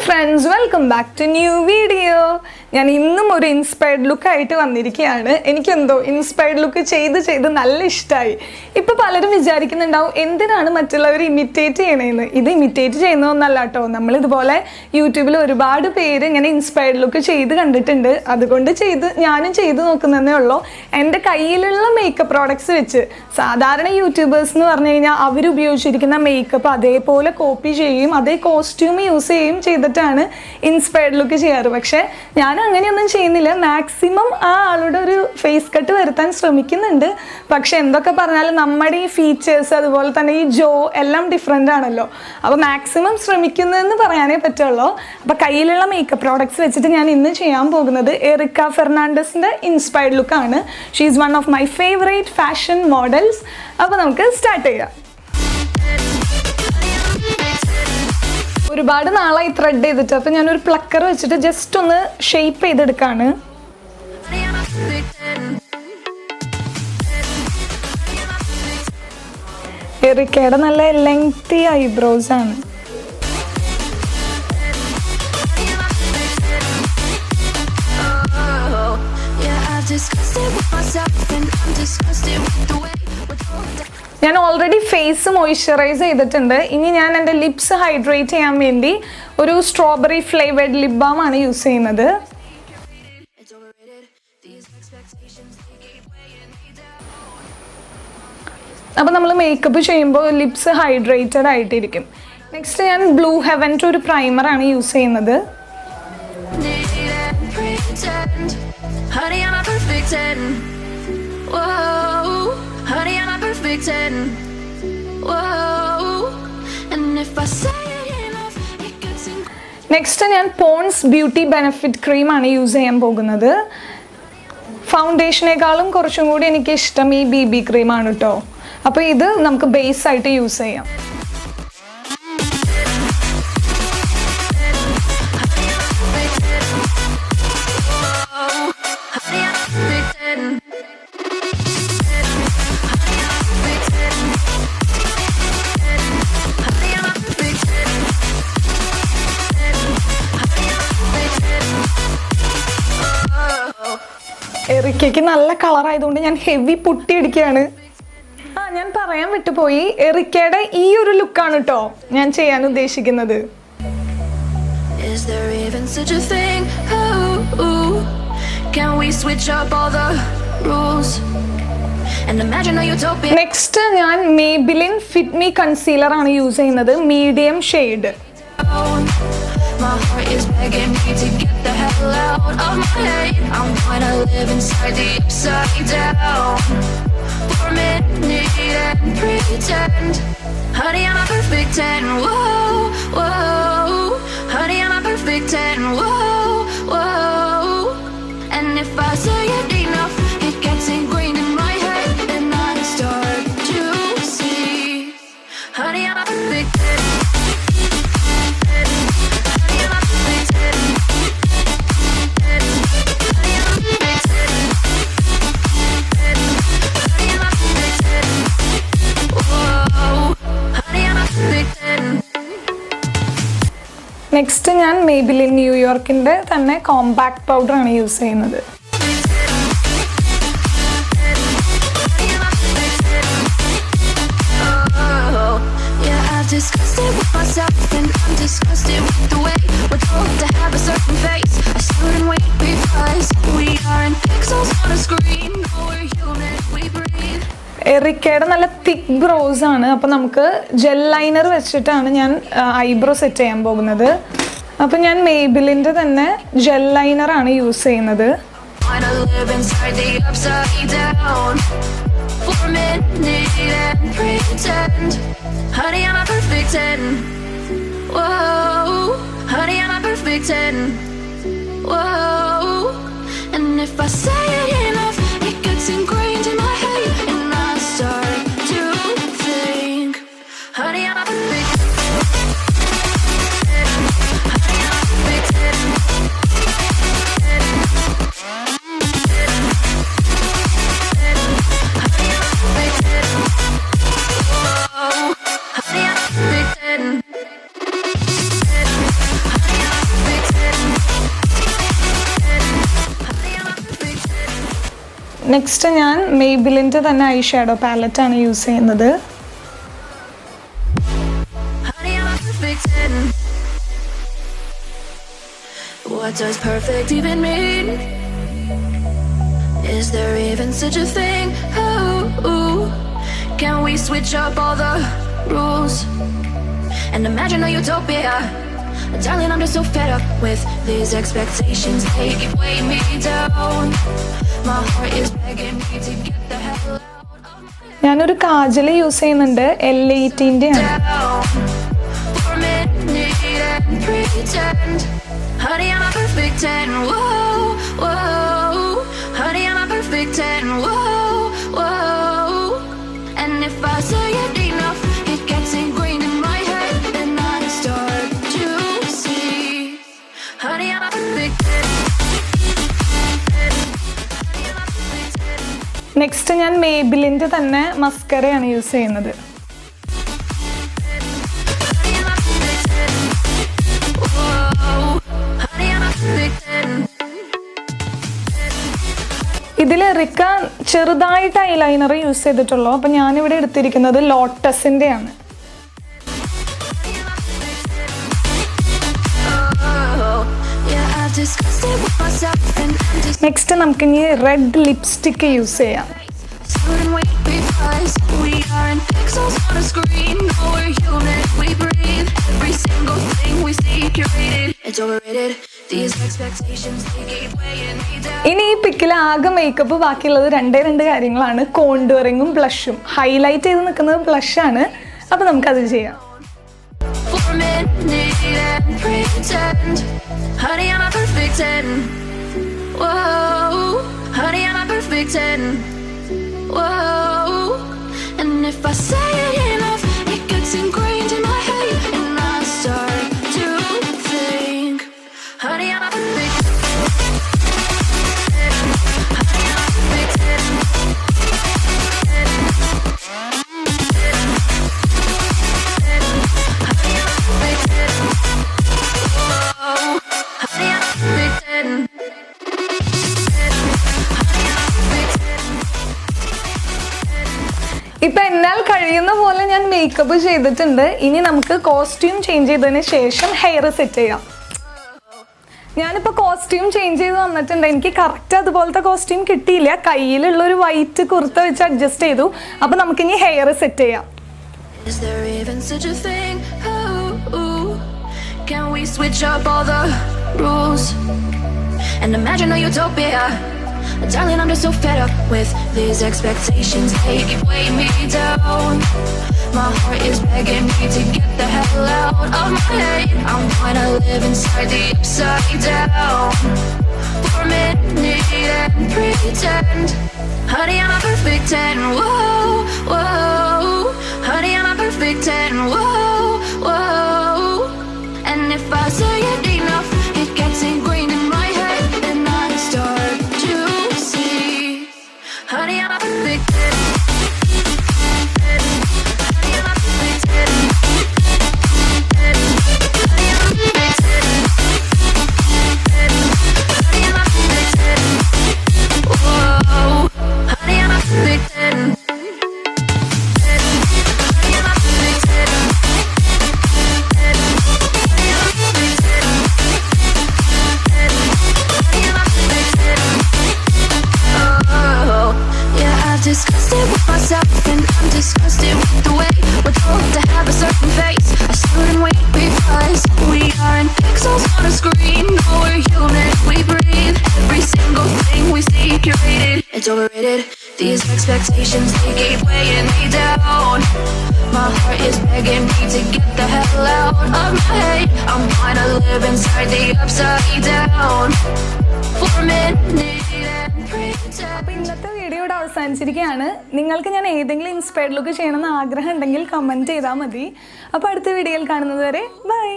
friends, welcome back to new video. ഞാൻ ഇന്നും ഒരു ഇൻസ്പയർഡ് ലുക്ക് ആയിട്ട് വന്നിരിക്കുകയാണ്. എനിക്ക് എന്തോ ഇൻസ്പയർഡ് ലുക്ക് ചെയ്ത് നല്ല ഇഷ്ടമായി. ഇപ്പോൾ പലരും വിചാരിക്കുന്നുണ്ടാവും എന്തിനാണ് മറ്റുള്ളവർ ഇമിറ്റേറ്റ് ചെയ്യണേന്ന്. ഇത് ഇമിറ്റേറ്റ് ചെയ്യുന്നതൊന്നല്ല കേട്ടോ. നമ്മൾ ഇതുപോലെ യൂട്യൂബിൽ ഒരുപാട് പേര് ഇങ്ങനെ ഇൻസ്പയർഡ് ലുക്ക് ചെയ്ത് കണ്ടിട്ടുണ്ട്. അതുകൊണ്ട് ഞാനും ചെയ്ത് നോക്കുന്നതേ ഉള്ളൂ. എൻ്റെ കയ്യിലുള്ള മേക്കപ്പ് പ്രോഡക്ട്സ് വെച്ച് സാധാരണ യൂട്യൂബേഴ്സ് എന്ന് പറഞ്ഞു കഴിഞ്ഞാൽ അവർ ഉപയോഗിച്ചിരിക്കുന്ന മേക്കപ്പ് അതേപോലെ കോപ്പി ചെയ്യും, അതേ കോസ്റ്റ്യൂം യൂസ് ചെയ്തിട്ടാണ് ഇൻസ്പയർഡ് ലുക്ക് ചെയ്യാറ്. പക്ഷേ ഞാൻ അങ്ങനെയൊന്നും ചെയ്യുന്നില്ല. മാക്സിമം ആ ആളുടെ ഒരു ഫേസ് കട്ട് വരുത്താൻ ശ്രമിക്കുന്നുണ്ട്. പക്ഷെ എന്തൊക്കെ പറഞ്ഞാലും നമ്മുടെ ഈ ഫീച്ചേഴ്സ് അതുപോലെ തന്നെ ഈ ജോ എല്ലാം ഡിഫറെൻ്റ് ആണല്ലോ. അപ്പോൾ മാക്സിമം ശ്രമിക്കുന്നതെന്ന് പറയാനേ പറ്റുള്ളൂ. അപ്പോൾ കയ്യിലുള്ള മേക്കപ്പ് പ്രോഡക്ട്സ് വെച്ചിട്ട് ഞാൻ ഇന്ന് ചെയ്യാൻ പോകുന്നത് എറിക്ക ഫെർണാണ്ടസിൻ്റെ ഇൻസ്പയർഡ് ലുക്കാണ്. She is one of my favourite fashion models. അപ്പോൾ നമുക്ക് സ്റ്റാർട്ട് ചെയ്യാം. ഒരുപാട് നാളായി ത്രെഡ് ചെയ്തിട്ട്, അപ്പോൾ ഞാനൊരു പ്ലക്കർ വെച്ചിട്ട് ജസ്റ്റ് ഒന്ന് ഷേപ്പ് ചെയ്തെടുക്കാണ്. എറിക്കയുടെ നല്ല ലെങ്തി ഐബ്രോസ് ആണ്. ഞാൻ ഓൾറെഡി ഫേസ് മോയ്സ്ചറൈസ് ചെയ്തിട്ടുണ്ട്. ഇനി ഞാൻ എൻ്റെ ലിപ്സ് ഹൈഡ്രേറ്റ് ചെയ്യാൻ വേണ്ടി ഒരു സ്ട്രോബെറി ഫ്ലേവേർഡ് ലിപ് ബാം ആണ് യൂസ് ചെയ്യുന്നത്. അപ്പോൾ നമ്മൾ മേക്കപ്പ് ചെയ്യുമ്പോൾ ലിപ്സ് ഹൈഡ്രേറ്റഡ് ആയിട്ടിരിക്കും. നെക്സ്റ്റ് ഞാൻ ബ്ലൂ ഹെവൻ്റെ ഒരു പ്രൈമറാണ് യൂസ് ചെയ്യുന്നത്. നെക്സ്റ്റ് ഞാൻ പോൺസ് ബ്യൂട്ടി ബെനഫിറ്റ് ക്രീം ആണ് യൂസ് ചെയ്യാൻ പോകുന്നത്. ഫൗണ്ടേഷനേക്കാളും കുറച്ചും കൂടി എനിക്ക് ഇഷ്ടം ഈ BB ക്രീമാണ് കേട്ടോ. അപ്പോൾ ഇത് നമുക്ക് ബേസ് ആയിട്ട് യൂസ് ചെയ്യാം. എറിക്കയ്ക്ക് നല്ല കളറായതുകൊണ്ട് ഞാൻ ഹെവി പൊട്ടിയടിക്കുകയാണ്. ഞാൻ പറയാൻ വിട്ടുപോയി, എറിക്കയുടെ ഈ ഒരു ലുക്കാണ് കേട്ടോ ഞാൻ ചെയ്യാൻ ഉദ്ദേശിക്കുന്നത്. നെക്സ്റ്റ് ഞാൻ മേബിലിൻ ഫിറ്റ് മീ കൺസീലർ ആണ് യൂസ് ചെയ്യുന്നത്, medium shade. My heart is begging me to get the hell out of my head. I'm gonna live inside the upside down for a minute and pretend. Honey, I'm a perfect 10. Whoa, whoa. Honey, I'm a perfect 10. Whoa, whoa. And if I say it enough, it gets ingrained in my head, and I start to see. Honey, I'm a perfect 10. Next ഞാൻ Maybelline ന്യൂയോർക്കിൻ്റെ തന്നെ compact പൗഡറാണ് use ചെയ്യുന്നത്. എറിക്കയുടെ നല്ല തിക്ക് bros ആണ്. അപ്പോൾ നമുക്ക് gel liner വെച്ചിട്ടാണ് ഞാൻ ഐബ്രോ സെറ്റ് ചെയ്യാൻ പോകുന്നത്. അപ്പോൾ ഞാൻ മേബിലിൻ്റെ തന്നെ ജെൽ ലൈനർ ആണ് യൂസ് ചെയ്യുന്നത്. Honey, I'm a perfect 10. Next ഞാൻ മെയ്ബിലിൻ്റെ തന്നെ ഐ ഷാഡോ പാലറ്റാണ് യൂസ് ചെയ്യുന്നത്. What does perfect even mean? Is there even such a thing? Ooh, can we switch up all the rules and imagine a utopia? Darling, I'm just so fed up with these expectations. They keep weighing me down. My heart is begging me to get the hell out of my head. ഞാനൊരു kajal use ചെയ്യുന്നുണ്ട്, L18 ആണ്. For a minute and pretend, honey, I'm a perfect 10. Whoa, whoa, honey, I'm a perfect 10. Whoa, whoa, and if I say it enough, it gets ingrained in my head, and I start to see, honey, I'm a perfect 10. Next ഞാൻ മെയ്ബിലിൻ്റെ തന്നെ മസ്കറയാണ് use ചെയ്യുന്നത്. ഇതിൽ Erica ചെറുതായിട്ട് eyeliner use ചെയ്തിട്ടുള്ളൂ. അപ്പം ഞാനിവിടെ എടുത്തിരിക്കുന്നത് ലോട്ടസിൻ്റെ ആണ്. നെക്സ്റ്റ് നമുക്കിനി റെഡ് ലിപ്സ്റ്റിക്ക് യൂസ് ചെയ്യാം. ഇനി ഈ പിക്കിൽ ആകെ മേക്കപ്പ് ബാക്കിയുള്ളത് രണ്ടേ കാര്യങ്ങളാണ്, കോണ്ടൂറിങ്ങും ബ്ലഷും. ഹൈലൈറ്റ് ചെയ്ത് നിൽക്കുന്നത് ബ്ലഷാണ്. അപ്പം നമുക്കത് ചെയ്യാം. Honey, I'm a perfect 10. Whoa, honey, I'm a perfect 10. Whoa, and if I say it enough, it gets ingrained in my head, and I start to think, honey, I'm a perfect 10. Honey, I'm a perfect 10. ഇപ്പം എന്നാൽ കഴിയുന്ന പോലെ ഞാൻ makeup ചെയ്തിട്ടുണ്ട്. ഇനി നമുക്ക് costume change ചെയ്തതിന് ശേഷം ഹെയർ സെറ്റ് ചെയ്യാം. ഞാനിപ്പോൾ കോസ്റ്റ്യൂം ചേഞ്ച് ചെയ്ത് വന്നിട്ടുണ്ട്. എനിക്ക് കറക്റ്റ് അതുപോലത്തെ കോസ്റ്റ്യൂം കിട്ടിയില്ല. കയ്യിലുള്ളൊരു വൈറ്റ് കുർത്ത വെച്ച് അഡ്ജസ്റ്റ് ചെയ്തു. അപ്പം നമുക്കിനി ഹെയർ സെറ്റ് ചെയ്യാം. Is there even such a thing? Ooh, can we switch up all the rules and imagine a utopia? Darling, I'm just so fed up with these expectations. They keep weighing me down. My heart is begging me to get the hell out of my head. I'm gonna live inside the upside down for a minute and pretend, honey, I'm a perfect 10. Whoa, whoa, honey, I'm a perfect 10. Whoa, whoa, and if I say it enough, it gets ingrained in my head, and I start to see, honey, I'm a perfect 10. Honey, I'm a perfect 10. Honey, I'm a perfect 10. Honey, I'm a perfect 10. Whoa, honey, I'm a perfect 10. Disgusted with myself and I'm disgusted with the way we're told to have a certain face. I stood and wait because we aren't pixels on a screen. No, we're human, we breathe. Every single thing we see curated. It's overrated. These expectations, they keep weighing me down. My heart is begging me to get the hell out of my head. I'm gonna live inside the upside down for a minute. അപ്പോൾ ഇന്നത്തെ video ഇവിടെ അവസാനിച്ചിരിക്കുകയാണ്. നിങ്ങൾക്ക് ഞാൻ ഏതെങ്കിലും inspired look ചെയ്യണമെന്ന് ആഗ്രഹം ഉണ്ടെങ്കിൽ comment ചെയ്താൽ മതി. അപ്പോൾ അടുത്ത വീഡിയോയിൽ കാണുന്നത് വരെ ബൈ.